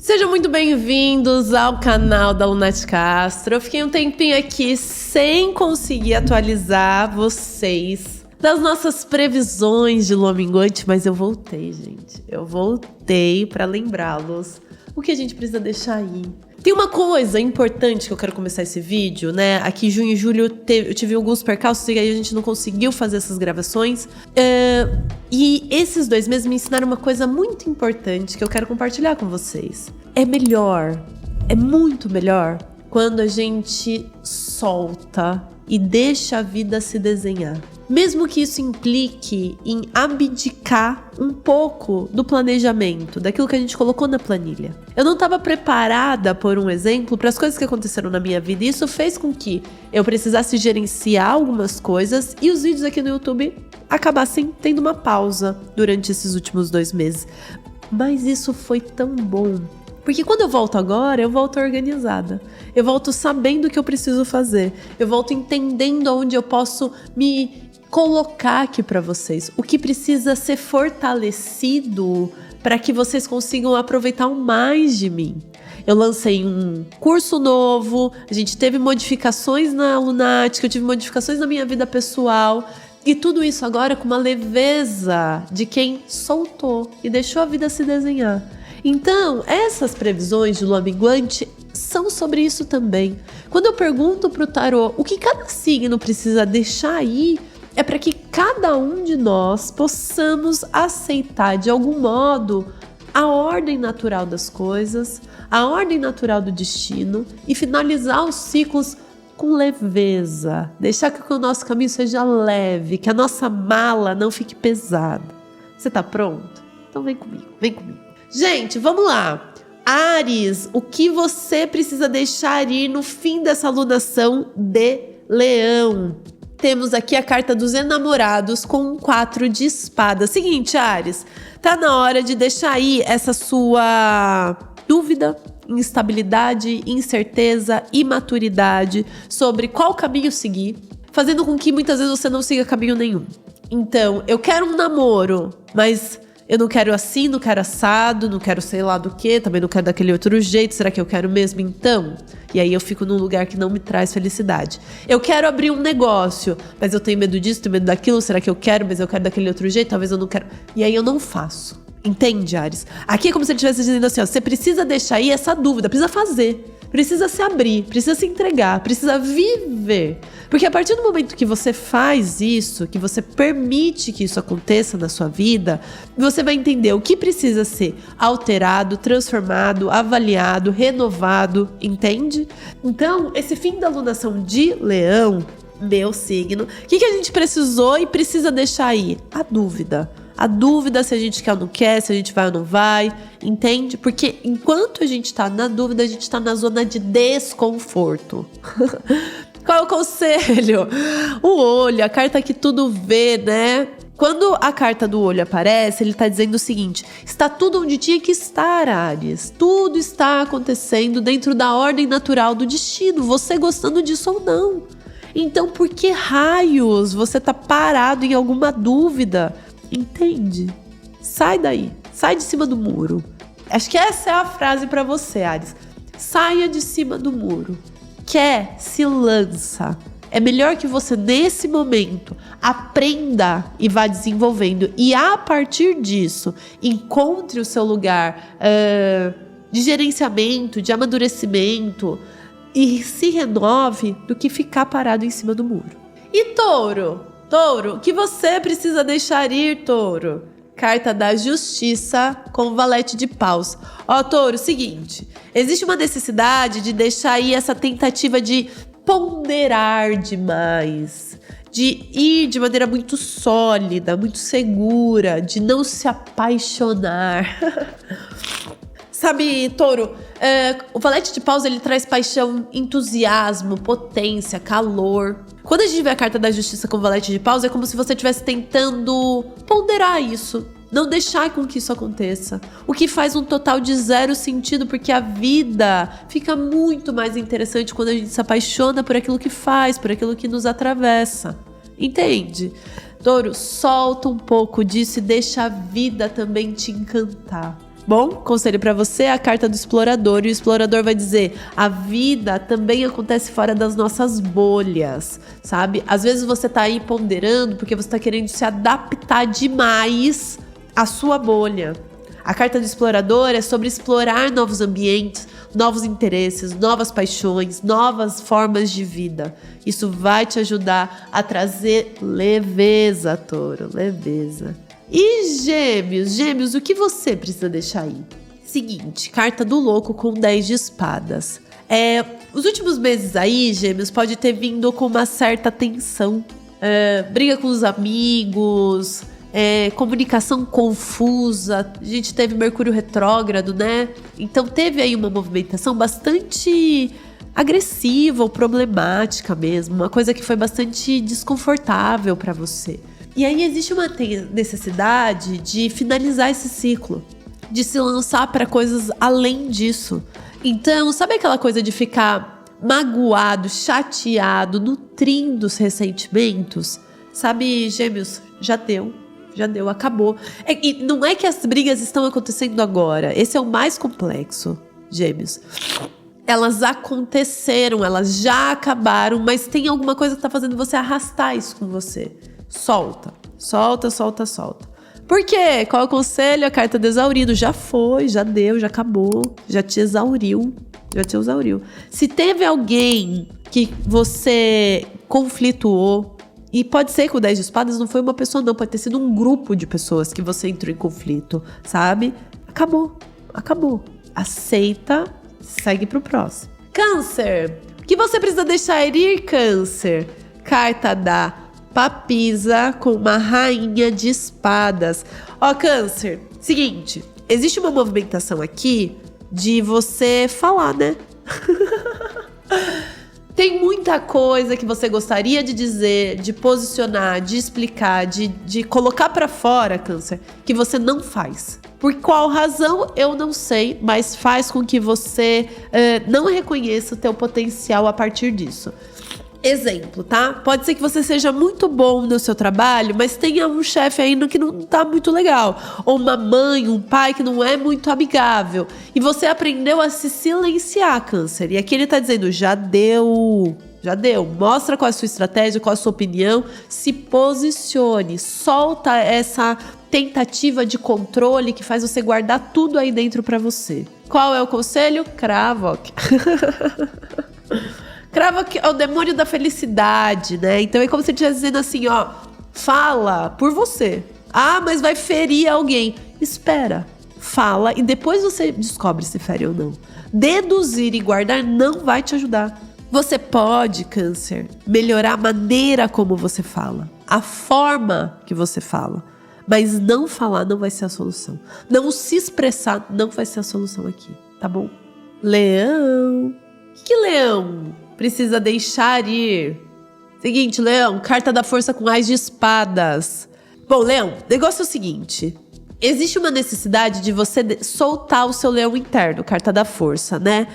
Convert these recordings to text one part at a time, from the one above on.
Sejam muito bem-vindos ao canal da Lunati Castro. Eu fiquei um tempinho aqui sem conseguir atualizar vocês das nossas previsões de lua minguante, mas eu voltei, gente. Eu voltei para lembrá-los o que a gente precisa deixar aí. Tem uma coisa importante que eu quero começar esse vídeo, né? Aqui em junho e julho eu tive alguns percalços e aí a gente não conseguiu fazer essas gravações. E esses 2 meses me ensinaram uma coisa muito importante que eu quero compartilhar com vocês. É melhor, é muito melhor quando a gente solta e deixa a vida se desenhar. Mesmo que isso implique em abdicar um pouco do planejamento, daquilo que a gente colocou na planilha. Eu não estava preparada, por um exemplo, para as coisas que aconteceram na minha vida. E isso fez com que eu precisasse gerenciar algumas coisas e os vídeos aqui no YouTube acabassem tendo uma pausa durante esses últimos 2 meses. Mas isso foi tão bom. Porque quando eu volto agora, eu volto organizada. Eu volto sabendo o que eu preciso fazer. Eu volto entendendo onde eu posso me colocar aqui para vocês. O que precisa ser fortalecido para que vocês consigam aproveitar o mais de mim. Eu lancei um curso novo, a gente teve modificações na Lunática, eu tive modificações na minha vida pessoal. E tudo isso agora com uma leveza de quem soltou e deixou a vida se desenhar. Então, essas previsões de lua minguante são sobre isso também. Quando eu pergunto pro tarô o que cada signo precisa deixar aí, é para que cada um de nós possamos aceitar de algum modo a ordem natural das coisas, a ordem natural do destino e finalizar os ciclos com leveza. Deixar que o nosso caminho seja leve, que a nossa mala não fique pesada. Você tá pronto? Então vem comigo, vem comigo. Gente, vamos lá. Áries, o que você precisa deixar ir no fim dessa alunação de Leão? Temos aqui a carta dos enamorados com um 4 de espadas. Seguinte, Áries, tá na hora de deixar aí essa sua dúvida, instabilidade, incerteza, imaturidade sobre qual caminho seguir, fazendo com que muitas vezes você não siga caminho nenhum. Então, eu quero um namoro, mas eu não quero assim, não quero assado, não quero sei lá do que, também não quero daquele outro jeito, será que eu quero mesmo então? E aí eu fico num lugar que não me traz felicidade. Eu quero abrir um negócio, mas eu tenho medo disso, tenho medo daquilo, será que eu quero, mas eu quero daquele outro jeito, talvez eu não quero. E aí eu não faço. Entende, Áries? Aqui é como se ele estivesse dizendo assim, ó, você precisa deixar aí essa dúvida, precisa fazer. Precisa se abrir, precisa se entregar, precisa viver. Porque a partir do momento que você faz isso, que você permite que isso aconteça na sua vida, você vai entender o que precisa ser alterado, transformado, avaliado, renovado, entende? Então, esse fim da alunação de Leão, meu signo, o que a gente precisou e precisa deixar aí? A dúvida. A dúvida se a gente quer ou não quer, se a gente vai ou não vai, entende? Porque enquanto a gente tá na dúvida, a gente tá na zona de desconforto. Qual é o conselho? O olho, a carta que tudo vê, né? Quando a carta do olho aparece, ele tá dizendo o seguinte: está tudo onde tinha que estar, Áries. Tudo está acontecendo dentro da ordem natural do destino, você gostando disso ou não. Então, por que raios você tá parado em alguma dúvida? Entende? Sai daí. Sai de cima do muro. Acho que essa é a frase pra você, Áries. Saia de cima do muro. Quer? Se lança. É melhor que você, nesse momento, aprenda e vá desenvolvendo. E a partir disso, encontre o seu lugar de gerenciamento, de amadurecimento e se renove do que ficar parado em cima do muro. E Touro? Touro, o que você precisa deixar ir, Touro? Carta da Justiça com valete de paus. Ó, Touro, seguinte. Existe uma necessidade de deixar aí essa tentativa de ponderar demais. De ir de maneira muito sólida, muito segura. De não se apaixonar. Sabe, Touro, o valete de paus, ele traz paixão, entusiasmo, potência, calor. Quando a gente vê a carta da Justiça com valete de paus, é como se você estivesse tentando ponderar isso. Não deixar com que isso aconteça. O que faz um total de 0 sentido, porque a vida fica muito mais interessante quando a gente se apaixona por aquilo que faz, por aquilo que nos atravessa. Entende? Touro, solta um pouco disso e deixa a vida também te encantar. Bom, conselho pra você é a carta do explorador. E o explorador vai dizer: a vida também acontece fora das nossas bolhas, sabe? Às vezes você tá aí ponderando porque você tá querendo se adaptar demais à sua bolha. A carta do explorador é sobre explorar novos ambientes, novos interesses, novas paixões, novas formas de vida. Isso vai te ajudar a trazer leveza, touro, leveza. E gêmeos, o que você precisa deixar aí? Seguinte, carta do louco com 10 de espadas. Os últimos meses aí, gêmeos, pode ter vindo com uma certa tensão. Briga com os amigos, comunicação confusa. A gente teve Mercúrio retrógrado, né? Então teve aí uma movimentação bastante agressiva ou problemática mesmo. Uma coisa que foi bastante desconfortável para você. E aí existe uma necessidade de finalizar esse ciclo, de se lançar para coisas além disso. Então, sabe aquela coisa de ficar magoado, chateado, nutrindo os ressentimentos? Sabe, gêmeos, já deu, acabou. E não é que as brigas estão acontecendo agora, esse é o mais complexo, gêmeos. Elas aconteceram, elas já acabaram, mas tem alguma coisa que tá fazendo você arrastar isso com você. Solta. Por quê? Qual é o conselho? A carta do exaurido. Já foi, já deu, já acabou. Já te exauriu. Se teve alguém que você conflituou, e pode ser que o 10 de espadas não foi uma pessoa não, pode ter sido um grupo de pessoas que você entrou em conflito, sabe? Acabou. Aceita, segue pro próximo. Câncer. O que você precisa deixar ir, Câncer? Carta da Papisa com uma rainha de espadas. Ó, Câncer, seguinte, existe uma movimentação aqui de você falar, né? Tem muita coisa que você gostaria de dizer, de posicionar, de explicar, de colocar pra fora, Câncer, que você não faz. Por qual razão, eu não sei, mas faz com que você não reconheça o teu potencial a partir disso. Exemplo, tá? Pode ser que você seja muito bom no seu trabalho, mas tenha um chefe ainda que não tá muito legal. Ou uma mãe, um pai que não é muito amigável. E você aprendeu a se silenciar, Câncer. E aqui ele tá dizendo, já deu. Mostra qual é a sua estratégia, qual é a sua opinião. Se posicione. Solta essa tentativa de controle que faz você guardar tudo aí dentro pra você. Qual é o conselho? Cravo. Cravo que é o demônio da felicidade, né? Então é como se ele estivesse dizendo assim, ó, fala por você. Ah, mas vai ferir alguém. Espera, fala e depois você descobre se fere ou não. Deduzir e guardar não vai te ajudar. Você pode, Câncer, melhorar a maneira como você fala, a forma que você fala. Mas não falar não vai ser a solução. Não se expressar não vai ser a solução aqui, tá bom? Leão. O que Leão precisa deixar ir? Seguinte, Leão, carta da força com Ás de espadas. Bom, Leão, o negócio é o seguinte. Existe uma necessidade de você soltar o seu leão interno, carta da força, né?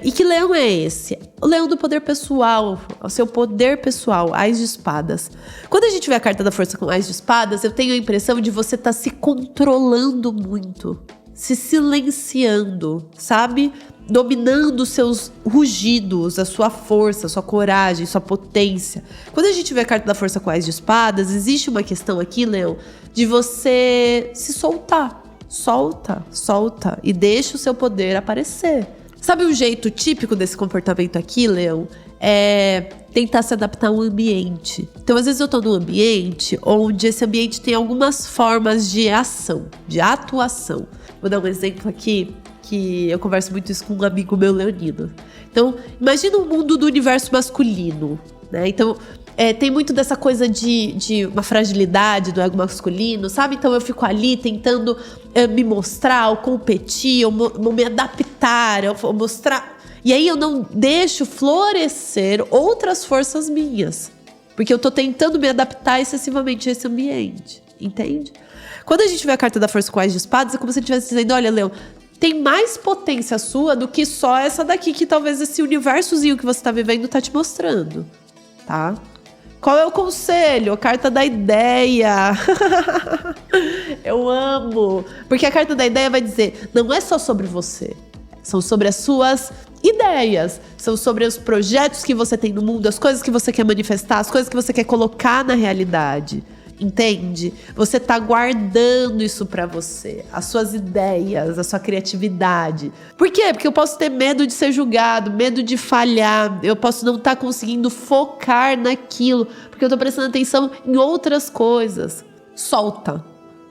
E que leão é esse? O leão do poder pessoal, o seu poder pessoal, Ás de espadas. Quando a gente vê a carta da força com Ás de espadas, eu tenho a impressão de você estar se controlando muito, se silenciando, sabe? Dominando os seus rugidos, a sua força, a sua coragem, sua potência. Quando a gente vê a carta da força com Ás de espadas, existe uma questão aqui, Leão, de você se soltar. Solta e deixa o seu poder aparecer. Sabe um jeito típico desse comportamento aqui, Leão? É tentar se adaptar ao ambiente. Então, às vezes eu tô num ambiente onde esse ambiente tem algumas formas de ação, de atuação. Vou dar um exemplo aqui, que eu converso muito isso com um amigo meu leonino. Então, imagina um mundo do universo masculino, né? Então, tem muito dessa coisa de uma fragilidade do ego masculino, sabe? Então, eu fico ali tentando me mostrar, ou competir, ou me adaptar, ou mostrar. E aí, eu não deixo florescer outras forças minhas. Porque eu tô tentando me adaptar excessivamente a esse ambiente, entende? Quando a gente vê a carta da força com Ás de espadas, é como se ele estivesse dizendo, olha, Leão, tem mais potência sua do que só essa daqui, que talvez esse universozinho que você tá vivendo tá te mostrando, tá? Qual é o conselho? A carta da ideia. Eu amo. Porque a carta da ideia vai dizer, não é só sobre você. São sobre as suas ideias. São sobre os projetos que você tem no mundo, as coisas que você quer manifestar, as coisas que você quer colocar na realidade. Entende? Você tá guardando isso pra você. As suas ideias, a sua criatividade. Por quê? Porque eu posso ter medo de ser julgado, medo de falhar. Eu posso não estar conseguindo focar naquilo, porque eu tô prestando atenção em outras coisas. Solta.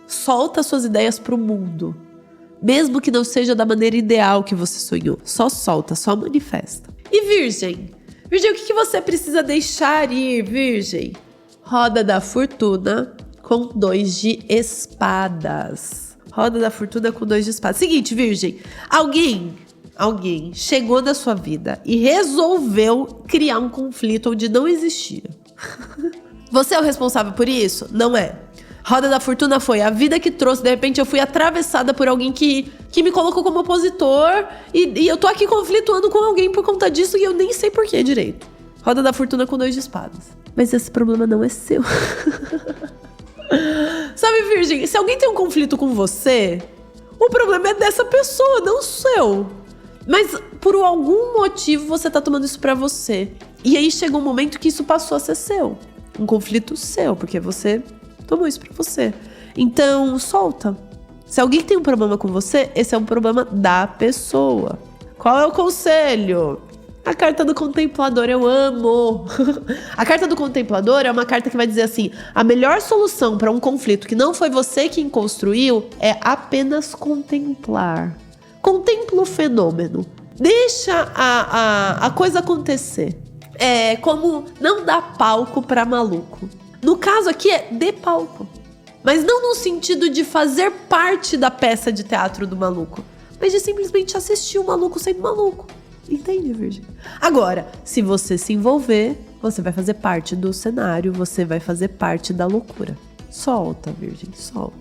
Solta suas ideias pro mundo. Mesmo que não seja da maneira ideal que você sonhou. Só solta, só manifesta. E Virgem? Virgem, o que você precisa deixar ir, Virgem? Roda da Fortuna com 2 de espadas. Roda da Fortuna com 2 de espadas. Seguinte, Virgem. Alguém chegou na sua vida e resolveu criar um conflito onde não existia. Você é o responsável por isso? Não é. Roda da Fortuna foi a vida que trouxe. De repente eu fui atravessada por alguém que me colocou como opositor. E eu tô aqui conflituando com alguém por conta disso e eu nem sei por que direito. Roda da Fortuna com 2 de espadas. Mas esse problema não é seu. Sabe, Virgem, se alguém tem um conflito com você, o problema é dessa pessoa, não seu. Mas por algum motivo você tá tomando isso pra você. E aí chegou um momento que isso passou a ser seu. Um conflito seu, porque você tomou isso pra você. Então, solta. Se alguém tem um problema com você, esse é um problema da pessoa. Qual é o conselho? A carta do contemplador, eu amo. A carta do contemplador é uma carta que vai dizer assim, a melhor solução para um conflito que não foi você quem construiu é apenas contemplar. Contempla o fenômeno. Deixa a coisa acontecer. É como não dar palco para maluco. No caso aqui é dê palco. Mas não no sentido de fazer parte da peça de teatro do maluco, mas de simplesmente assistir o maluco sendo maluco. Entende, Virgem? Agora, se você se envolver, você vai fazer parte do cenário, você vai fazer parte da loucura. Solta, Virgem, solta.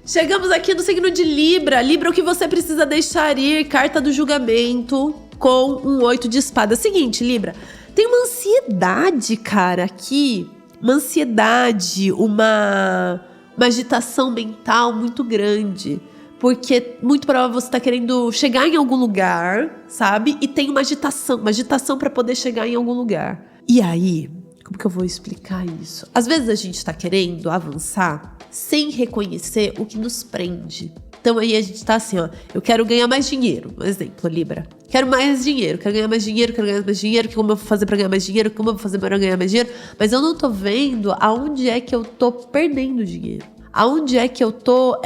Chegamos aqui no signo de Libra. Libra, o que você precisa deixar ir? Carta do julgamento com um 8 de espada. Seguinte, Libra, tem uma ansiedade, cara, aqui. Uma ansiedade, uma agitação mental muito grande. Porque muito provável você tá querendo chegar em algum lugar, sabe? E tem uma agitação para poder chegar em algum lugar. E aí, como que eu vou explicar isso? Às vezes a gente tá querendo avançar sem reconhecer o que nos prende. Então aí a gente tá assim, ó, eu quero ganhar mais dinheiro, por exemplo, Libra. Quero mais dinheiro, quero ganhar mais dinheiro, como eu vou fazer pra ganhar mais dinheiro, como eu vou fazer pra ganhar mais dinheiro. Mas eu não tô vendo aonde é que eu tô perdendo dinheiro. Aonde é que eu tô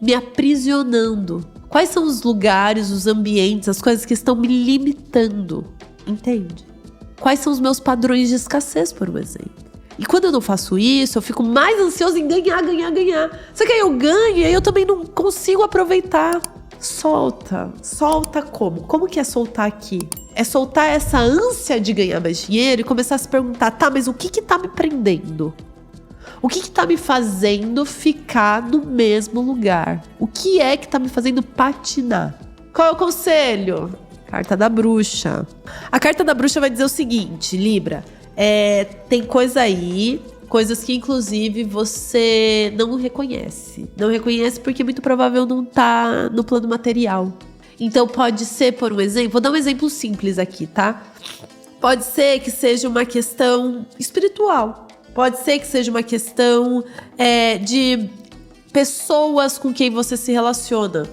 me aprisionando. Quais são os lugares, os ambientes, as coisas que estão me limitando? Entende? Quais são os meus padrões de escassez, por um exemplo? E quando eu não faço isso, eu fico mais ansiosa em ganhar. Só que aí eu ganho e aí eu também não consigo aproveitar. Solta. Solta como? Como que é soltar aqui? É soltar essa ânsia de ganhar mais dinheiro e começar a se perguntar, tá, mas o que tá me prendendo? O que tá me fazendo ficar no mesmo lugar? O que é que tá me fazendo patinar? Qual é o conselho? Carta da bruxa. A carta da bruxa vai dizer o seguinte, Libra. Tem coisa aí, coisas que inclusive você não reconhece. Não reconhece porque muito provável não tá no plano material. Então pode ser, por um exemplo, vou dar um exemplo simples aqui, tá? Pode ser que seja uma questão espiritual. Pode ser que seja uma questão de pessoas com quem você se relaciona.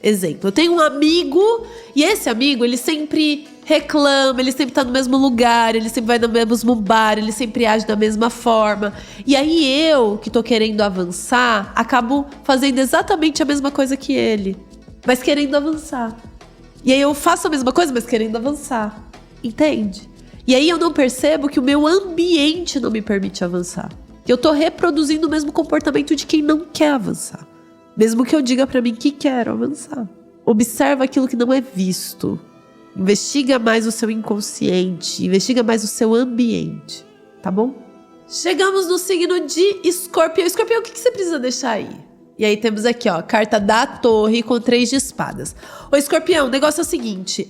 Exemplo, eu tenho um amigo e esse amigo, ele sempre reclama, ele sempre tá no mesmo lugar, ele sempre vai no mesmo bar, ele sempre age da mesma forma. E aí eu, que tô querendo avançar, acabo fazendo exatamente a mesma coisa que ele, mas querendo avançar. E aí eu faço a mesma coisa, mas querendo avançar. Entende? E aí eu não percebo que o meu ambiente não me permite avançar. Que eu tô reproduzindo o mesmo comportamento de quem não quer avançar. Mesmo que eu diga pra mim que quero avançar. Observa aquilo que não é visto. Investiga mais o seu inconsciente. Investiga mais o seu ambiente. Tá bom? Chegamos no signo de Escorpião. Escorpião, o que você precisa deixar aí? E aí temos aqui, ó, carta da Torre com 3 de espadas. Ô, Escorpião, o negócio é o seguinte.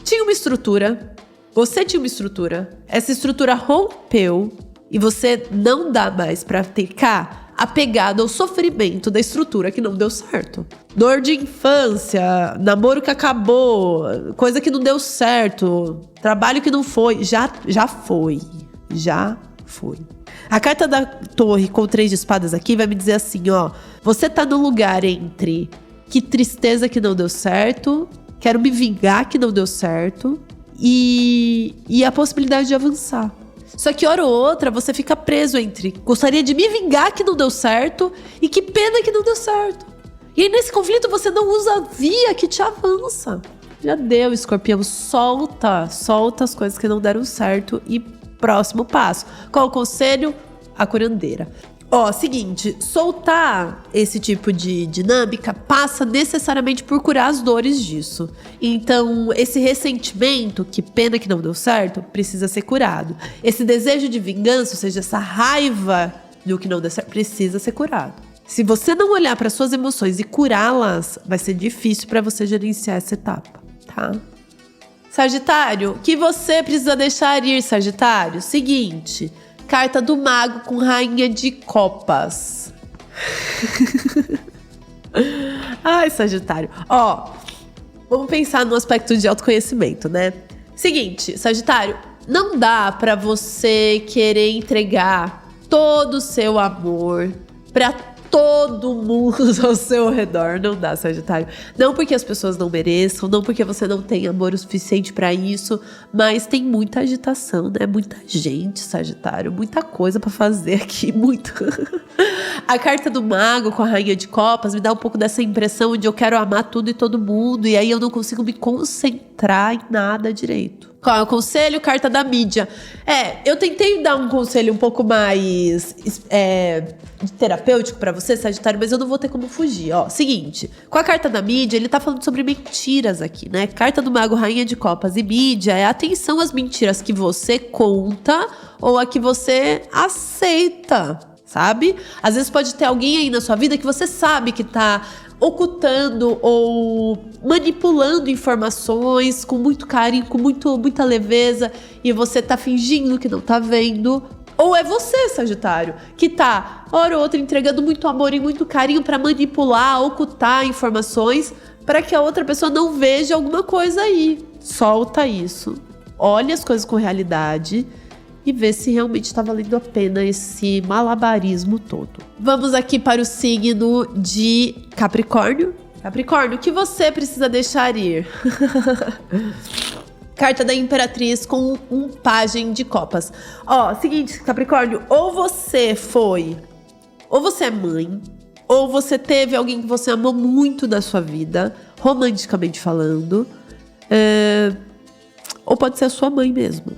Tinha uma estrutura. Você tinha uma estrutura, essa estrutura rompeu e você não dá mais pra ficar apegado ao sofrimento da estrutura que não deu certo. Dor de infância, namoro que acabou, coisa que não deu certo, trabalho que não foi, já foi. A carta da torre com o 3 de espadas aqui vai me dizer assim, ó, você tá no lugar entre que tristeza que não deu certo, quero me vingar que não deu certo e a possibilidade de avançar. Só que hora ou outra você fica preso entre gostaria de me vingar que não deu certo e que pena que não deu certo. E aí nesse conflito você não usa a via que te avança. Já deu, escorpião, solta as coisas que não deram certo e próximo passo. Qual o conselho? A curandeira. Ó, seguinte, soltar esse tipo de dinâmica passa necessariamente por curar as dores disso. Então, esse ressentimento, que pena que não deu certo, precisa ser curado. Esse desejo de vingança, ou seja, essa raiva do que não deu certo, precisa ser curado. Se você não olhar para suas emoções e curá-las, vai ser difícil para você gerenciar essa etapa, tá? Sagitário, o que você precisa deixar ir, Sagitário? Seguinte, carta do mago com rainha de copas. Ai, Sagitário. Ó, vamos pensar no aspecto de autoconhecimento, né? Seguinte, Sagitário, não dá pra você querer entregar todo o seu amor pra todo mundo ao seu redor. Não dá, Sagitário. Não porque as pessoas não mereçam, não porque você não tem amor o suficiente pra isso, mas tem muita agitação, né? Muita gente, Sagitário, muita coisa pra fazer aqui, muito. A carta do mago com a rainha de copas me dá um pouco dessa impressão de eu quero amar tudo e todo mundo, e aí eu não consigo me concentrar em nada direito. Qual é o conselho? Carta da mídia. Eu tentei dar um conselho um pouco mais terapêutico pra você, Sagitário, mas eu não vou ter como fugir. Ó, seguinte, com a carta da mídia, ele tá falando sobre mentiras aqui, né? Carta do mago, rainha de copas e mídia é atenção às mentiras que você conta ou a que você aceita, sabe? Às vezes pode ter alguém aí na sua vida que você sabe que tá ocultando ou manipulando informações com muito carinho, com muita leveza, e você tá fingindo que não tá vendo. Ou é você, Sagitário, que tá, hora ou outra, entregando muito amor e muito carinho pra manipular, ocultar informações, para que a outra pessoa não veja alguma coisa aí. Solta isso. Olha as coisas com realidade e ver se realmente está valendo a pena esse malabarismo todo. Vamos aqui para o signo de Capricórnio. Capricórnio, o que você precisa deixar ir? Carta da Imperatriz com um pajem de copas. Ó, seguinte, Capricórnio, ou você é mãe, ou você teve alguém que você amou muito na sua vida, romanticamente falando, ou pode ser a sua mãe mesmo.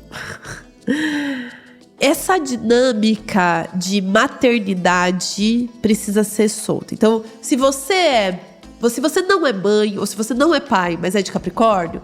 Essa dinâmica de maternidade precisa ser solta. Então, se você não é mãe ou se você não é pai, mas é de Capricórnio,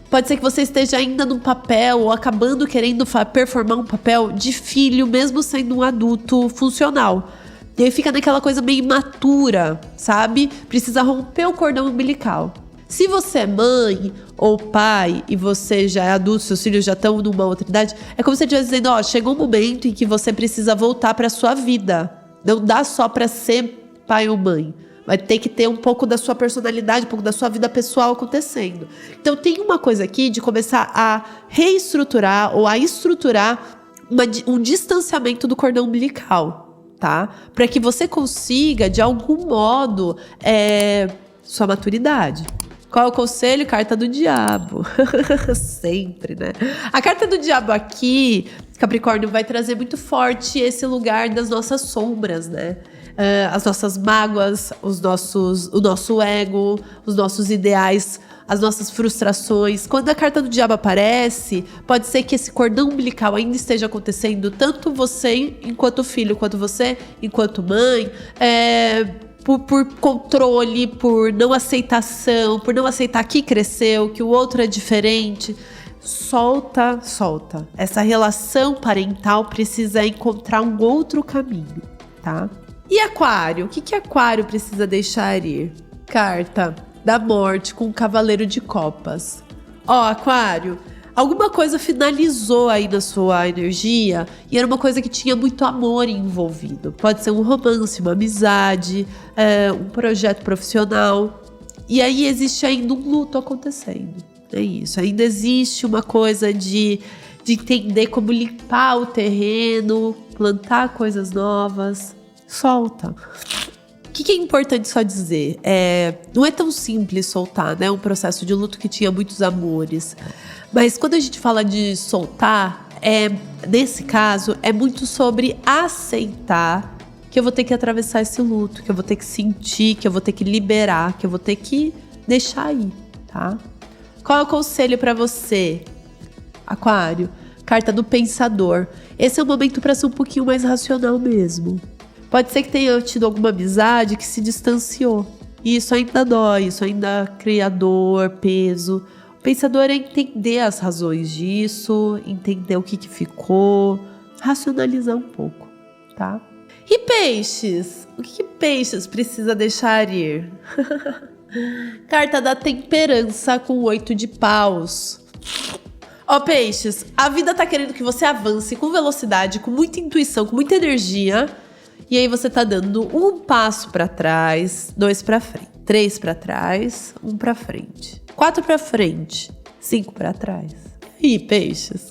pode ser que você esteja ainda num papel ou acabando querendo performar um papel de filho, mesmo sendo um adulto funcional. E aí fica naquela coisa meio imatura, sabe? Precisa romper o cordão umbilical. Se você é mãe ou pai e você já é adulto, seus filhos já estão numa outra idade, é como se você estivesse dizendo, ó, chegou um momento em que você precisa voltar para sua vida. Não dá só para ser pai ou mãe. Vai ter que ter um pouco da sua personalidade, um pouco da sua vida pessoal acontecendo. Então tem uma coisa aqui de começar a reestruturar ou a estruturar um distanciamento do cordão umbilical, tá? Para que você consiga, de algum modo, sua maturidade. Qual é o conselho? Carta do diabo. Sempre, né? A carta do diabo aqui, Capricórnio, vai trazer muito forte esse lugar das nossas sombras, né? As nossas mágoas, o nosso ego, os nossos ideais, as nossas frustrações. Quando a carta do diabo aparece, pode ser que esse cordão umbilical ainda esteja acontecendo, tanto você enquanto filho, quanto você enquanto mãe, por controle, por não aceitação, por não aceitar que cresceu, que o outro é diferente. Solta. Essa relação parental precisa encontrar um outro caminho, tá? E Aquário? O que Aquário precisa deixar ir? Carta da morte com o cavaleiro de copas. Ó, Aquário, Alguma coisa finalizou aí na sua energia e era uma coisa que tinha muito amor envolvido. Pode ser um romance, uma amizade, um projeto profissional. E aí existe ainda um luto acontecendo. É isso. Ainda existe uma coisa de entender como limpar o terreno, plantar coisas novas. Solta. O que é importante só dizer? Não é tão simples soltar, né? Um processo de luto que tinha muitos amores. Mas quando a gente fala de soltar, nesse caso, é muito sobre aceitar que eu vou ter que atravessar esse luto, que eu vou ter que sentir, que eu vou ter que liberar, que eu vou ter que deixar ir, tá? Qual é o conselho para você, Aquário? Carta do Pensador. Esse é o momento para ser um pouquinho mais racional mesmo. Pode ser que tenha tido alguma amizade que se distanciou. E isso ainda dói, isso ainda cria dor, peso. O pensador é entender as razões disso, entender o que ficou, racionalizar um pouco, tá? E peixes? O que peixes precisa deixar ir? Carta da Temperança com 8 de paus. Ó, peixes, a vida tá querendo que você avance com velocidade, com muita intuição, com muita energia. E aí você tá dando um passo pra trás, 2 pra frente, 3 pra trás, 1 pra frente, 4 pra frente, 5 pra trás. E peixes?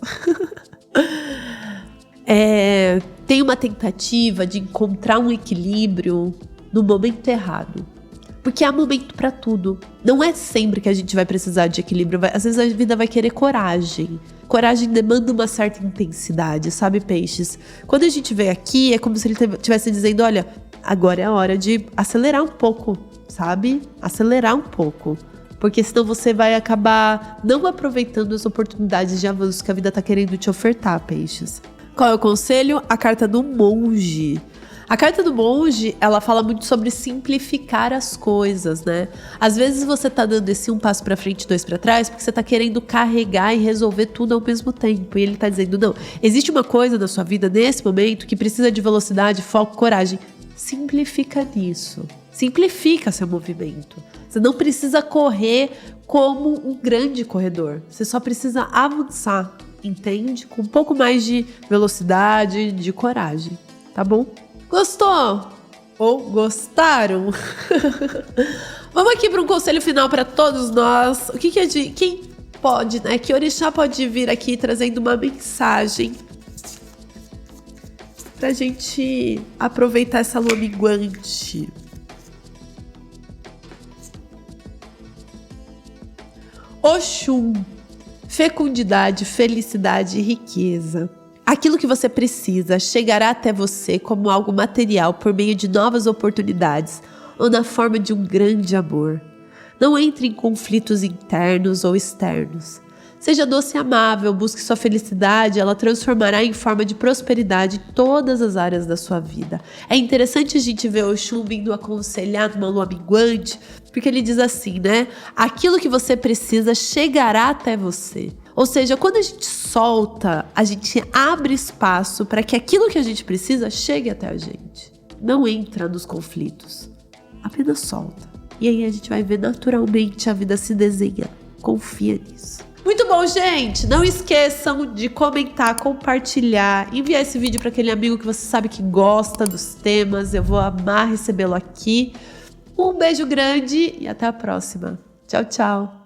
Tem uma tentativa de encontrar um equilíbrio no momento errado. Porque há momento pra tudo. Não é sempre que a gente vai precisar de equilíbrio. Às vezes a vida vai querer coragem. Coragem demanda uma certa intensidade, sabe, peixes? Quando a gente vem aqui, é como se ele estivesse dizendo, olha, agora é a hora de acelerar um pouco, sabe? Acelerar um pouco. Porque senão você vai acabar não aproveitando as oportunidades de avanço que a vida tá querendo te ofertar, peixes. Qual é o conselho? A carta do monge. A carta do monge, ela fala muito sobre simplificar as coisas, né? Às vezes você tá dando esse um passo pra frente, 2 pra trás, porque você tá querendo carregar e resolver tudo ao mesmo tempo. E ele tá dizendo, não, existe uma coisa na sua vida nesse momento que precisa de velocidade, foco, coragem. Simplifica nisso. Simplifica seu movimento. Você não precisa correr como um grande corredor. Você só precisa avançar, entende? Com um pouco mais de velocidade, de coragem, tá bom? Gostou? Ou gostaram? Vamos aqui para um conselho final para todos nós. O que é de... Quem pode, né? Que orixá pode vir aqui trazendo uma mensagem pra gente aproveitar essa lua minguante. Oxum. Fecundidade, felicidade e riqueza. Aquilo que você precisa chegará até você como algo material por meio de novas oportunidades ou na forma de um grande amor. Não entre em conflitos internos ou externos. Seja doce e amável, busque sua felicidade, ela transformará em forma de prosperidade em todas as áreas da sua vida. É interessante a gente ver o Oxum vindo aconselhar numa lua minguante, porque ele diz assim, né? Aquilo que você precisa chegará até você. Ou seja, quando a gente solta, a gente abre espaço para que aquilo que a gente precisa chegue até a gente. Não entra nos conflitos, apenas solta. E aí a gente vai ver naturalmente a vida se desenhar. Confia nisso. Muito bom, gente! Não esqueçam de comentar, compartilhar, enviar esse vídeo para aquele amigo que você sabe que gosta dos temas. Eu vou amar recebê-lo aqui. Um beijo grande e até a próxima. Tchau, tchau!